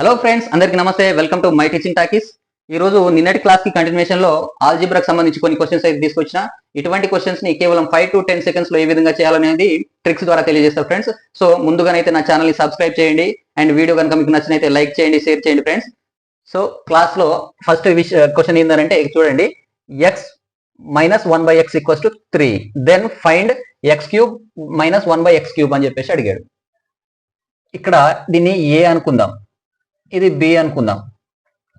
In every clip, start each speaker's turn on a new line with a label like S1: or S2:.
S1: Hello friends, అందరికీ నమస్తే. Welcome to my teaching talkies. ఈ రోజు నిన్నటి క్లాస్ కి కంటిన్యూషన్ లో ఆల్జీబ్రాకి సంబంధించి కొన్ని క్వశ్చన్స్ అయితే తీసుకొచ్చిన. ఇటువంటి క్వశ్చన్స్ ని కేవలం 5 to 10 సెకండ్స్ లో ఏ విధంగా చేయాలనేది ట్రిక్స్ ద్వారా తెలియజేస్తారు ఫ్రెండ్స్. సో ముందుగానైతే నా ఛానల్ ని సబ్స్క్రైబ్ చేయండి అండ్ వీడియో కనుక మీకు నచ్చినైతే లైక్ చేయండి, షేర్ చేయండి ఫ్రెండ్స్. సో క్లాస్ లో ఫస్ట్ క్వశ్చన్ ఏంటంటే చూడండి, X minus 1/x equals to 3, then find X cube minus 1/x cube అని చెప్పేసి అడిగాడు. ఇక్కడ దీన్ని ఏ అనుకుందాం, ఇది బి అనుకుందాం.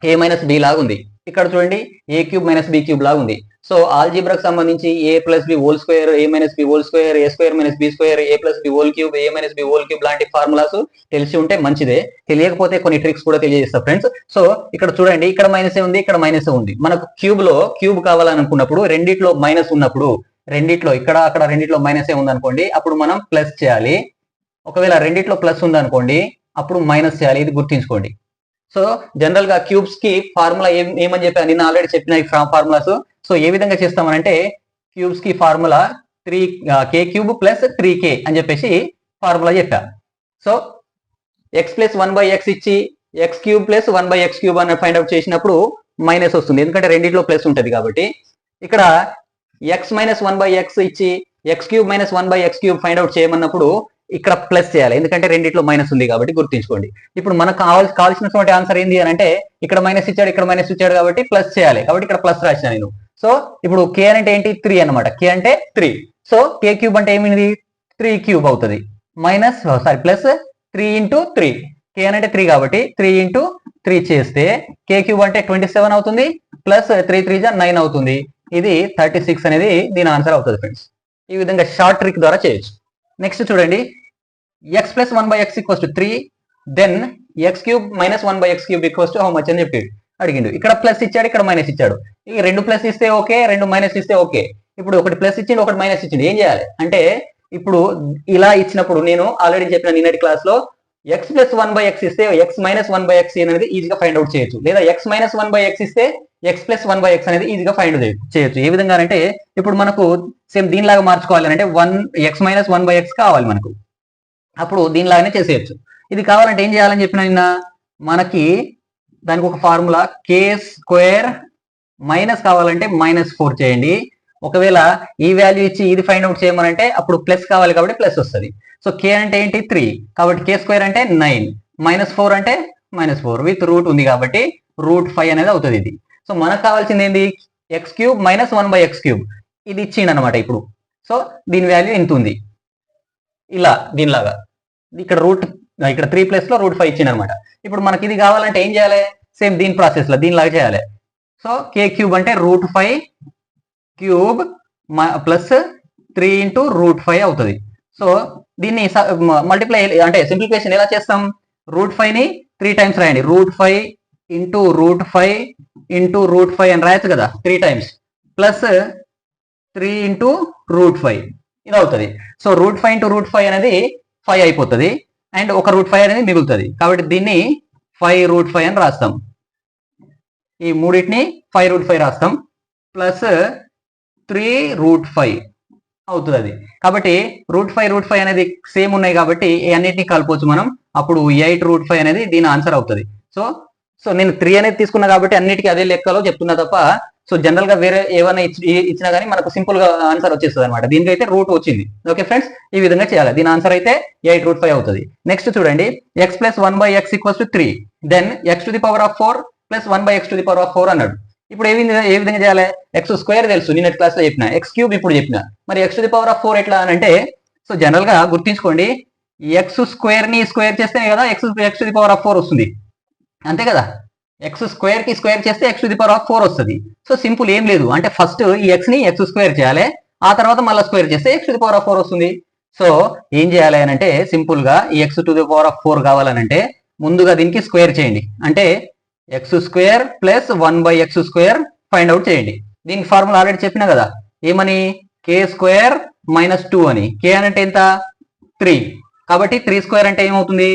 S1: ఏ మైనస్ బి లాగా ఉంది. ఇక్కడ చూడండి, ఏ క్యూబ్ మైనస్ బి క్యూబ్ లాగా ఉంది. సో ఆల్జీబ్రాకి సంబంధించి ఏ ప్లస్ బి హోల్ స్క్వేర్, ఏ మైనస్ బి హోల్ స్క్వేర్, ఏ స్క్వేర్ మైనస్ బి స్క్వేర్, ఏ ప్లస్ బి హోల్ క్యూబ్, ఏ మైనస్ బి హోల్ క్యూబ్ లాంటి ఫార్ములాస్ తెలిసి ఉంటే మంచిదే. తెలియకపోతే కొన్ని ట్రిక్స్ కూడా తెలియజేస్తా ఫ్రెండ్స్. సో ఇక్కడ చూడండి, ఇక్కడ మైనస్ ఉంది, ఇక్కడ మైనస్ ఉంది. మనకు క్యూబ్ లో క్యూబ్ కావాలనుకున్నప్పుడు రెండిట్లో మైనస్ ఉన్నప్పుడు, రెండిట్లో ఇక్కడ అక్కడ రెండిట్లో మైనస్ ఉంది అనుకోండి, అప్పుడు మనం ప్లస్ చేయాలి. ఒకవేళ రెండిట్లో ప్లస్ ఉంది అనుకోండి, అప్పుడు మైనస్ చేయాలి. ఇది గుర్తుంచుకోండి. సో జనరల్ గా క్యూబ్స్ కి ఫార్ములా ఏమని చెప్పాను, నిన్న ఆల్రెడీ చెప్పిన ఈ ఫార్ములాస్. సో ఏ విధంగా చేస్తామనంటే, క్యూబ్స్ కి formula 3k cube plus 3k అని చెప్పేసి ఫార్ములా చెప్పా. సో ఎక్స్ ప్లస్ 1/x ఇచ్చి x cube plus 1/x cube అని ఫైండ్ అవుట్ చేసినప్పుడు మైనస్ వస్తుంది, ఎందుకంటే రెండిట్లో ప్లస్ ఉంటుంది కాబట్టి. ఇక్కడ ఎక్స్ మైనస్ 1/x ఇచ్చి x cube minus 1/x cube find out చేయమన్నప్పుడు ఇక్కడ ప్లస్ చేయాలి, ఎందుకంటే రెండిట్లో మైనస్ ఉంది కాబట్టి గుర్తుంచుకోండి. ఇప్పుడు మనకు కావాల్సినటువంటి ఆన్సర్ ఏంటి అని అంటే, ఇక్కడ మైనస్ ఇచ్చాడు, ఇక్కడ మైనస్ ఇచ్చాడు కాబట్టి ప్లస్ చేయాలి, కాబట్టి ఇక్కడ ప్లస్ రాసిన నేను. సో ఇప్పుడు కే అంటే ఏంటి, 3 అనమాట. కే అంటే 3. సో కే క్యూబ్ అంటే ఏమిటి, 3 క్యూబ్ అవుతుంది. Plus 3 into 3. కే అంటే 3 కాబట్టి 3 ఇంటూ 3 చేస్తే కే క్యూబ్ అంటే 27 అవుతుంది, ప్లస్ 3 3 9 అవుతుంది. ఇది 36 అనేది దీని ఆన్సర్ అవుతుంది ఫ్రెండ్స్. ఈ విధంగా షార్ట్ ట్రిక్ ద్వారా చేయొచ్చు. నెక్స్ట్ చూడండి, X plus 1/x equals to 3, then X cube minus 1/x cube equals to how much అని చెప్పి అడిగిండు. ఇక్కడ ప్లస్ ఇచ్చాడు, ఇక్కడ మైనస్ ఇచ్చాడు. ఈ రెండు ప్లస్ ఇస్తే ఓకే, రెండు మైనస్ ఇస్తే ఓకే. ఇప్పుడు ఒకటి ప్లస్ ఇచ్చిండు, ఒకటి మైనస్ ఇచ్చిండు. ఏం చేయాలి అంటే, ఇప్పుడు ఇలా ఇచ్చినప్పుడు నేను ఆల్రెడీ చెప్పిన నిన్నటి క్లాస్ లో ఎక్స్ ప్లస్ 1/x ఇస్తే ఎక్స్ మైనస్ 1/x అనేది ఈజీగా ఫైండ్ అవుట్ చేయొచ్చు, లేదా ఎక్స్ మైనస్ 1/x ఇస్తే ఎక్స్ ప్లస్ 1/x అనేది ఈజీగా ఫైండ్ చేయొచ్చు. ఏ విధంగా అంటే, ఇప్పుడు మనకు సేమ్ దీనిలాగా మార్చుకోవాలంటే ఎక్స్ మైనస్ 1/x కావాలి మనకు, అప్పుడు దీనిలాగానే చేసేయచ్చు. ఇది కావాలంటే ఏం చేయాలని చెప్పిన నిన్న, మనకి దానికి ఒక ఫార్ములా కే స్క్వేర్ మైనస్ కావాలంటే -4 చేయండి. ఒకవేళ ఈ వాల్యూ ఇచ్చి ఇది ఫైండ్ అవుట్ చేయమనంటే అప్పుడు ప్లస్ కావాలి కాబట్టి ప్లస్ వస్తుంది. సో కే అంటే ఏంటి, 3, కాబట్టి కే స్క్వేర్ అంటే 9, -4 అంటే -4 విత్ రూట్ ఉంది కాబట్టి √5 అనేది అవుతుంది ఇది. సో మనకు కావాల్సింది ఏంటి, X cube minus 1/x cube. ఇది ఇచ్చిండు అనమాట ఇప్పుడు. సో దీని వాల్యూ ఇంత ఉంది, ఇలా దీనిలాగా. ఇక్కడ ఇక్కడ 3 ప్లస్ లో √5 ఇచ్చిండు అనమాట. ఇప్పుడు మనకి ఇది కావాలంటే ఏం చేయాలి, సేమ్ దీని ప్రాసెస్ లో దీనిలాగా చేయాలి. సో కే క్యూబ్ అంటే √5 క్యూబ్ ప్లస్ 3 ఇంటూ √5 అవుతుంది. సో దీన్ని మల్టిప్లై అంటే సింప్లిఫికేషన్ ఎలా చేస్తాం, √5 ని 3 టైమ్స్ రాయండి. √5 ఇంటూ √5 ఇంటూ √5 అని రాయొచ్చు కదా 3 టైమ్స్, ప్లస్ 3 ఇంటూ √5 ఇది అవుతుంది. సో √5 ఇంటూ √5 అనేది 5 అయిపోతుంది, అండ్ ఒక √5 అనేది మిగులుతుంది. కాబట్టి దీన్ని 5√5 అని రాస్తాం. ఈ మూడింటిని 5√5 రాస్తాం, ప్లస్ 3√5 అవుతుంది అది. కాబట్టి √5 అనేది సేమ్ ఉన్నాయి కాబట్టి అన్నిటిని కలపవచ్చు మనం, అప్పుడు 8√5 అనేది దీని ఆన్సర్ అవుతుంది. సో నేను 3 అనేది తీసుకున్నా కాబట్టి అన్నిటికీ అదే లెక్కలో చెప్తున్నా తప్ప, సో జనరల్ గా వేరే ఏమైనా ఇచ్చినా కానీ మనకు సింపుల్ గా ఆన్సర్ వచ్చేస్తుంది అనమాట. దీనికైతే రూట్ వచ్చింది. ఓకే ఫ్రెండ్స్, ఈ విధంగా చేయాలి. దీని ఆన్సర్ అయితే 8√5 అవుతుంది. నెక్స్ట్ చూడండి, X plus 1/x equals to 3, then X to the power of 4 plus 1/x to the power of 4 అన్నాడు. ఇప్పుడు ఏ విధంగా చేయాలి, ఎక్స్ స్క్వేర్ తెలుసు, నిన్నటి క్లాస్ లో చెప్పిన. ఎక్స్ క్యూబ్ ఇప్పుడు చెప్పిన, మరి X to the power of 4 ఎట్లా అని అంటే, సో జనరల్ గా గుర్తించుకోండి, ఎక్స్ స్క్వేర్ ని స్క్వేర్ చేస్తేనే కదా X to the power of 4 వస్తుంది, అంతే కదా. ఎక్స్ స్క్వేర్ కి స్క్వేర్ చేస్తే X to the power of 4 వస్తుంది. సో సింపుల్, ఏం లేదు అంటే ఫస్ట్ ఈ ఎక్స్ ని ఎక్స్ స్క్వేర్ చేయాలి, ఆ తర్వాత మళ్ళీ స్క్వేర్ చేస్తే X to the power of 4 వస్తుంది. సో ఏం చేయాలి అని అంటే, సింపుల్ గా ఈ X to the power of 4 కావాలనంటే ముందుగా దీనికి స్క్వేర్ చేయండి. అంటే X square plus 1/x square find out చేయండి. దీనికి ఫార్ములా ఆల్రెడీ చెప్పినా కదా, ఏమని, కే స్క్వేర్ -2 అని. కే అంటే ఎంత, 3, కాబట్టి 3 స్క్వేర్ అంటే ఏమవుతుంది,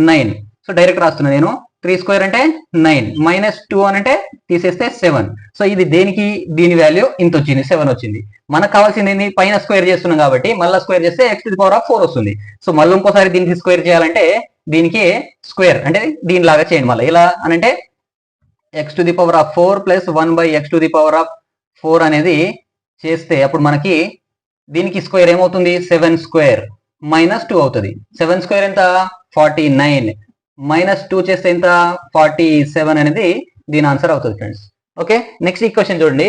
S1: 9. సో డైరెక్ట్ రాస్తున్నా నేను, 3 స్క్వేర్ అంటే 9, -2 అని అంటే తీసేస్తే 7. సో ఇది దేనికి, దీని వాల్యూ ఇంత వచ్చింది, 7 వచ్చింది. మనకు కావాల్సింది ఏంది, పైన స్క్వేర్ చేస్తున్నాం కాబట్టి మళ్ళీ స్క్వేర్ చేస్తే X to the power of 4 వస్తుంది. సో మళ్ళీ ఇంకోసారి దీనికి స్క్వేర్ చేయాలంటే దీనికి స్క్వేర్ అంటే దీనిలాగా చేయండి. మళ్ళీ ఇలా అనంటే X to the power of 4 plus 1/x to the power of 4 అనేది చేస్తే అప్పుడు మనకి దీనికి స్క్వేర్ ఏమవుతుంది 7 స్క్వేర్ మైనస్ 2 అవుతుంది. 7 స్క్వేర్ ఎంత 49 మైనస్ 2 చేస్తే ఎంత 47 అనేది దీని ఆన్సర్ అవుతుంది ఫ్రెండ్స్. ఓకే, నెక్స్ట్ ఈక్వేషన్ చూడండి.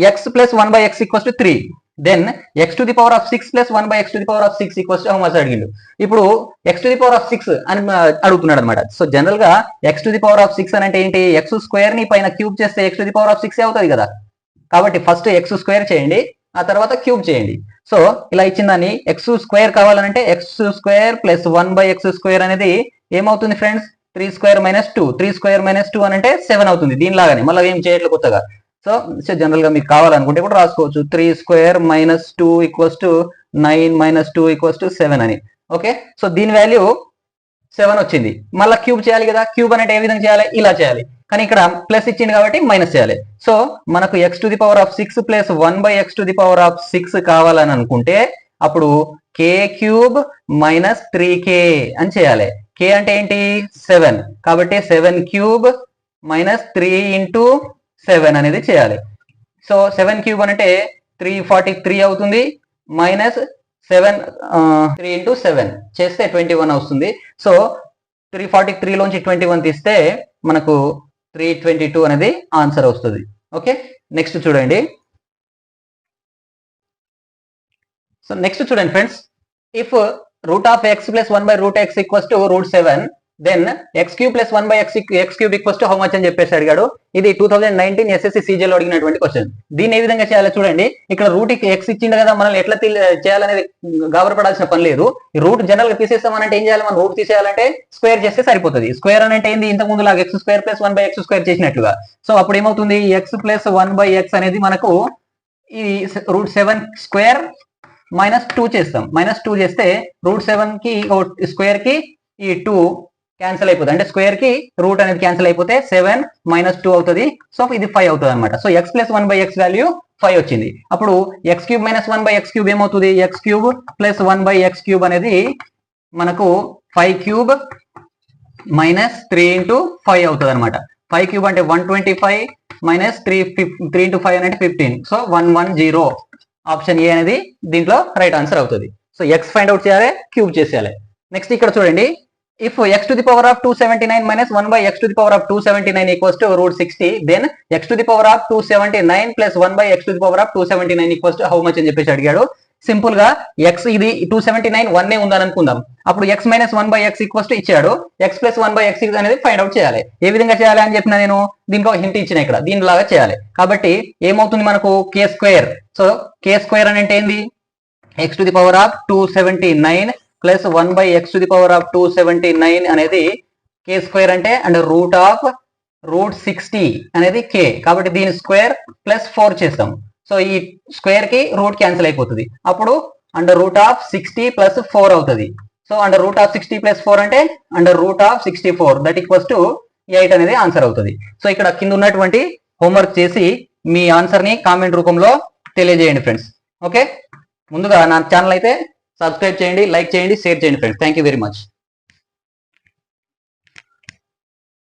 S1: X plus 1/x equals to 3. Then X to the power of 6 plus 1/x to the power of 6 equals to how much అడిగిండు. ఇప్పుడు X to the power of 6 అని అడుగుతున్నాడు అనమాట. So general గా X to the power of 6 అని అంటే ఏంటి, X square ని పైన క్యూబ్ చేస్తే X to the power of 6 అవుతుంది కదా. కాబట్టి ఫస్ట్ ఎక్స్ స్క్వేర్ చేయండి, ఆ తర్వాత క్యూబ్ చేయండి. సో ఇలా ఇచ్చిన దాన్ని ఎక్స్ స్క్వేర్ కావాలంటే X square plus 1/x square అనేది ఏమవుతుంది friends 3 square minus 2. 3 square minus 2 అని అంటే 7 అవుతుంది. దీనిలాగానే మళ్ళీ ఏం చేయట్లేదు కొత్తగా. సో జనరల్ గా మీకు కావాలనుకుంటే కూడా రాసుకోవచ్చు 3 square minus 2 equals to 9 minus 2 equals to 7 అని. ఓకే, సో దీని వాల్యూ 7 వచ్చింది. మళ్ళీ క్యూబ్ చేయాలి కదా. క్యూబ్ అనేది ఏ విధంగా చేయాలి, ఇలా చేయాలి. కానీ ఇక్కడ ప్లస్ ఇచ్చింది కాబట్టి మైనస్ చేయాలి. సో మనకు X to the power of 6 plus 1/x to the power of 6 కావాలని అనుకుంటే అప్పుడు k క్యూబ్ మైనస్ 3k అని చేయాలి. k అంటే ఏంటి 7, కాబట్టి 7 క్యూబ్ మైనస్ 3 ఇంటూ 7 అనేది చేయాలి. సో 7 క్యూబ్ అంటే 343 అవుతుంది. మైనస్ 7 3 ఇంటూ 7 చేస్తే 21 వస్తుంది. సో 343 లోంచి 21 తీస్తే మనకు 322 అనేది ఆన్సర్ వస్తుంది. ఓకే, నెక్స్ట్ చూడండి. సో నెక్స్ట్ చూడండి friends, if root of X plus 1/√x equals to √7 then X cube plus 1/x cube equals to how much అని చెప్పేసి అడిగాడు. ఇది 2019 SSC CJ లో అడిగినటువంటి క్వశ్చన్. దీన్ని ఏ విధంగా చేయాలో చూడండి. ఇక్కడ రూట్ ఎక్స్ ఇచ్చిండు కదా, మనల్ని ఎట్లా చేయాలనేది గాబరపడాల్సిన పని లేదు. ఈ రూట్ జనరల్ గా తీసేస్తామనంటే ఏం చేయాలి, మనం రూట్ తీసేయాలంటే స్క్వేర్ చేస్తే సరిపోతుంది. స్క్వేర్ అంటే ఏంది, ఇంతకు ముందు లాగా X square plus 1/x square చేసినట్లుగా. సో అప్పుడు ఏమవుతుంది, ఎక్స్ ప్లస్ 1/x అనేది మనకు ఈ √7 స్క్వేర్ మైనస్ 2 చేస్తాం. మైనస్ 2 చేస్తే √7 కి స్క్వేర్ కి ఈ 2 క్యాన్సిల్ అయిపోతుంది. అంటే స్క్వేర్ కి రూట్ అనేది క్యాన్సిల్ అయిపోతే 7 మైనస్ 2 అవుతుంది. సో ఇది 5 అవుతుంది అనమాట. So X plus 1/x value 5 వచ్చింది. అప్పుడు x cube minus 1/x cube ఏమవుతుంది, x cube plus 1/x cube అనేది మనకు 5 క్యూబ్ మైనస్ 3 ఇంటూ 5 అవుతుంది అనమాట. 5 క్యూబ్ అంటే 125 మైనస్ 3 ఇంటూ 5 అంటే 15. సో 110 ఆప్షన్ ఏ అనేది దీంట్లో రైట్ ఆన్సర్ అవుతుంది. సో ఎక్స్ ఫైండ్ అవుట్ చేయాలి, క్యూబ్ చేసేయాలి. నెక్స్ట్ ఇక్కడ చూడండి. If x to the power of 279 minus 1/x to the power of 279 equals to √60, then x to the power of 279 plus 1/x to the power of 279 equals to how much అని చెప్పేసి అడిగాడు. Simple గా x ఇది 279 1 ఉందని అనుకుందాం. అప్పుడు x minus 1/x equals to ఇచ్చాడు. x plus 1/x అనేది ఫైండ్ అవుట్ చేయాలి. ఏ విధంగా చేయాలి అని చెప్పిన నేను దీనికి హింట్ ఇచ్చిన, ఇక్కడ దీనిలాగా చేయాలి. కాబట్టి ఏమవుతుంది మనకు k square. So k square అని అంటే ఏంది, x to the power of 279 plus 1/x to the power of 279 అనేది k స్క్వేర్ అంటే అండ్ రూట్ ఆఫ్ √60 అనేది k. కాబట్టి దీని స్క్వేర్ ప్లస్ 4 చేస్తాం. సో ఈ స్క్వేర్ కి రూట్ క్యాన్సిల్ అయిపోతుంది. అప్పుడు అండర్ రూట్ ఆఫ్ 60 ప్లస్ 4 అవుతుంది. So under root of 60 plus 4 అంటే under root of 64 that equals to 8 అనేది ఆన్సర్ అవుతుంది. సో ఇక్కడ కింద ఉన్నటువంటి హోంవర్క్ చేసి మీ ఆన్సర్ ని కామెంట్ రూపంలో తెలియజేయండి ఫ్రెండ్స్. ఓకే, ముందుగా నా ఛానల్ అయితే సబ్స్క్రైబ్ చేయండి, లైక్ చేయండి, షేర్ చేయండి friends. Thank you very much.